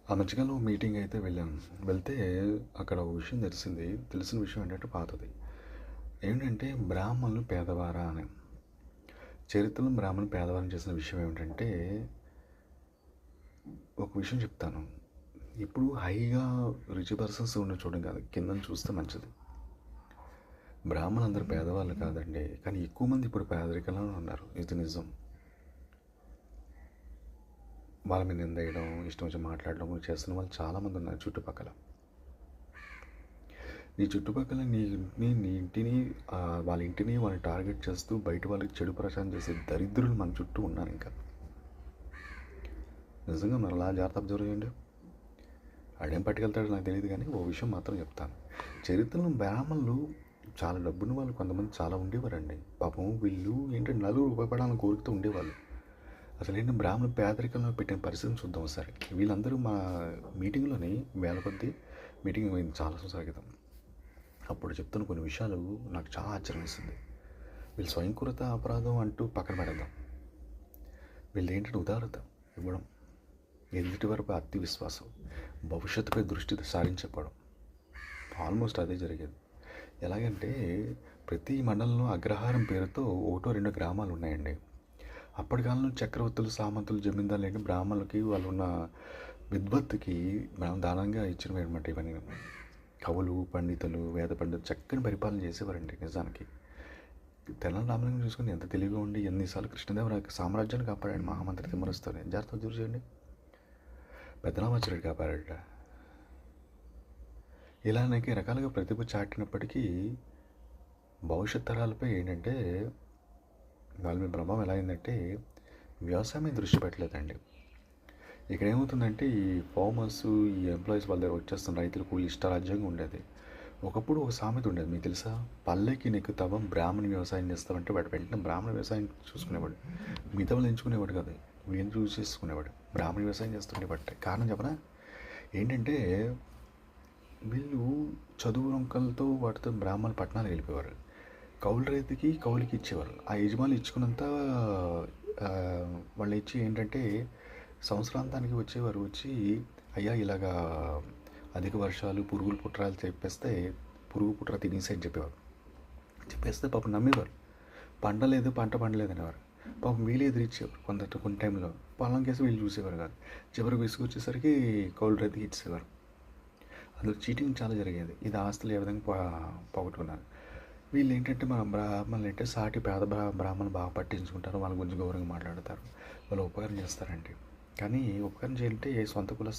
ఆ మధ్యకాలంలో మీటింగ్ అయితే వెళ్ళాను. వెళ్తే అక్కడ ఒక విషయం తెలిసింది. తెలిసిన విషయం ఏంటంటే పాతది. ఏంటంటే బ్రాహ్మణులు పేదవారా అని. చరిత్రలో బ్రాహ్మణులు పేదవారని చేసిన విషయం ఏమిటంటే ఒక విషయం చెప్తాను. ఇప్పుడు హైగా రిచ్ పర్సన్స్ ఉన్న చూడడం కాదు, కిందని చూస్తే మంచిది. బ్రాహ్మణులు అందరూ పేదవాళ్ళు కాదండి, కానీ ఎక్కువ మంది ఇప్పుడు పేదరికంలో ఉన్నారు. ఇది నిజం. వాళ్ళ మీద నిందేయడం, ఇష్టం వచ్చి మాట్లాడడం చేస్తున్న వాళ్ళు చాలామంది ఉన్నారు చుట్టుపక్కల. నీ చుట్టుపక్కల నీ ఇంటిని వాళ్ళ ఇంటిని వాళ్ళని టార్గెట్ చేస్తూ బయట వాళ్ళకి చెడు ప్రచారం చేసే దరిద్రులు మన చుట్టూ ఉన్నారు. ఇంకా నిజంగా మరి అలా జాగ్రత్త అబ్జర్వ్ చేయండి. ఆడేం పట్టుకెళ్తాడో నాకు తెలియదు, కానీ ఓ విషయం మాత్రం చెప్తాను. చరిత్రలో బ్రాహ్మణులు చాలా డబ్బున్న వాళ్ళు కొంతమంది చాలా ఉండేవారండి. పాపం వీళ్ళు ఏంటంటే నలుగురు ఉపయోగపడాలని కోరుకుతూ ఉండేవాళ్ళు. అసలు ఏంటి బ్రాహ్మణ పేదరికంలో పెట్టిన పరిస్థితిని చూద్దాం ఒకసారి. వీళ్ళందరూ మా మీటింగ్లోని వేల కొద్దీ మీటింగ్ అయింది చాలా సంవత్సరాల క్రితం. అప్పుడు చెప్తున్న కొన్ని విషయాలు నాకు చాలా ఆశ్చర్యం వేసింది. వీళ్ళు స్వయంకృత అపరాధం అంటూ పక్కన పెడదాం. వీళ్ళు ఏంటంటే ఉదారత ఇవ్వడం, ఎదుటి వరకు అతి విశ్వాసం, భవిష్యత్తుపై దృష్టి సారించకపోవడం. ఆల్మోస్ట్ అదే జరిగేది. ఎలాగంటే ప్రతి మండలంలో అగ్రహారం పేరుతో ఒకటో రెండో గ్రామాలు ఉన్నాయండి. అప్పటి కాలంలో చక్రవర్తులు, సామంతులు, జమీందారులు ఏంటి బ్రాహ్మణులకి వాళ్ళు ఉన్న విద్వత్తుకి మనం దానంగా ఇచ్చినవి అనమాట ఇవన్నీ. కవులు, పండితులు, వేద పండితులు చక్కని పరిపాలన చేసేవారండి. నిజానికి తెలంగాణ రామలింగం చూసుకుని ఎంత తెలివిగా ఉండి ఎన్నిసార్లు కృష్ణదేవరాయ సామ్రాజ్యాన్ని కాపాడాడు మహామంత్రి తిమ్మరస్తోనే. జాగ్రత్త చూసేయండి. పెద్దరామాచార్యుడు కాపాడాడ. ఇలా అనేక రకాలుగా ప్రతిభ చాటినప్పటికీ భవిష్యత్ తరాలపై ఏంటంటే వాళ్ళ మీద ప్రభావం ఎలా అయిందంటే వ్యవసాయం మీద దృష్టి పెట్టలేదండి. ఇక్కడ ఏమవుతుందంటే ఈ ఫార్మర్స్, ఈ ఎంప్లాయీస్ వాళ్ళ దగ్గర వచ్చేస్తున్న రైతులు కూలి ఇష్టారాజ్యంగా ఉండేది. ఒకప్పుడు ఒక సామెత ఉండేది, మీకు తెలుసా? పల్లెకి నెక్కుతావా బ్రాహ్మణ వ్యవసాయం చేస్తామంటే వాడు వెంటనే బ్రాహ్మణ వ్యవసాయం చూసుకునేవాడు. మిగతా వాళ్ళు ఎంచుకునేవాడు కాదు, వీళ్ళు చూసి చేసుకునేవాడు. బ్రాహ్మణ వ్యవసాయం చేస్తుండేవాడు. కారణం చెప్పనా? ఏంటంటే వీళ్ళు చదువు రంకలతో వాటితో బ్రాహ్మణ పట్టణాలు వెళ్ళిపోయేవారు. కౌలు రైతుకి కౌలుకి ఇచ్చేవారు. ఆ యజమానులు ఇచ్చుకున్నంత వాళ్ళు ఇచ్చి ఏంటంటే సంవత్సరాంతానికి వచ్చేవారు. వచ్చి అయ్యా ఇలాగా అధిక వర్షాలు, పురుగులు పుట్రాలు చెప్పేస్తే పురుగు పుట్ర తినేసి చెప్పేవారు. చెప్పేస్తే పాపం నమ్మేవారు. పంట పండలేదు అనేవారు. పాపం వీళ్ళు ఎదిరిచ్చేవారు. కొన్ని టైంలో పొలం కేసి వీళ్ళు చూసేవారు కాదు. చివరికి విసుగొచ్చేసరికి కౌలు రైతుకి ఇచ్చేవారు. అందులో చీటింగ్ చాలా జరిగేది. ఇది ఆస్తులు ఏ విధంగా పోగొట్టుకున్నారు. వీళ్ళు ఏంటంటే మన బ్రాహ్మణులు అంటే సాటి పేద బ్రాహ్మణులు బాగా పట్టించుకుంటారు, వాళ్ళ గురించి గౌరవంగా మాట్లాడతారు, వాళ్ళు ఉపకారం చేస్తారండి. కానీ ఉపకారం చేయాలంటే సొంత కుల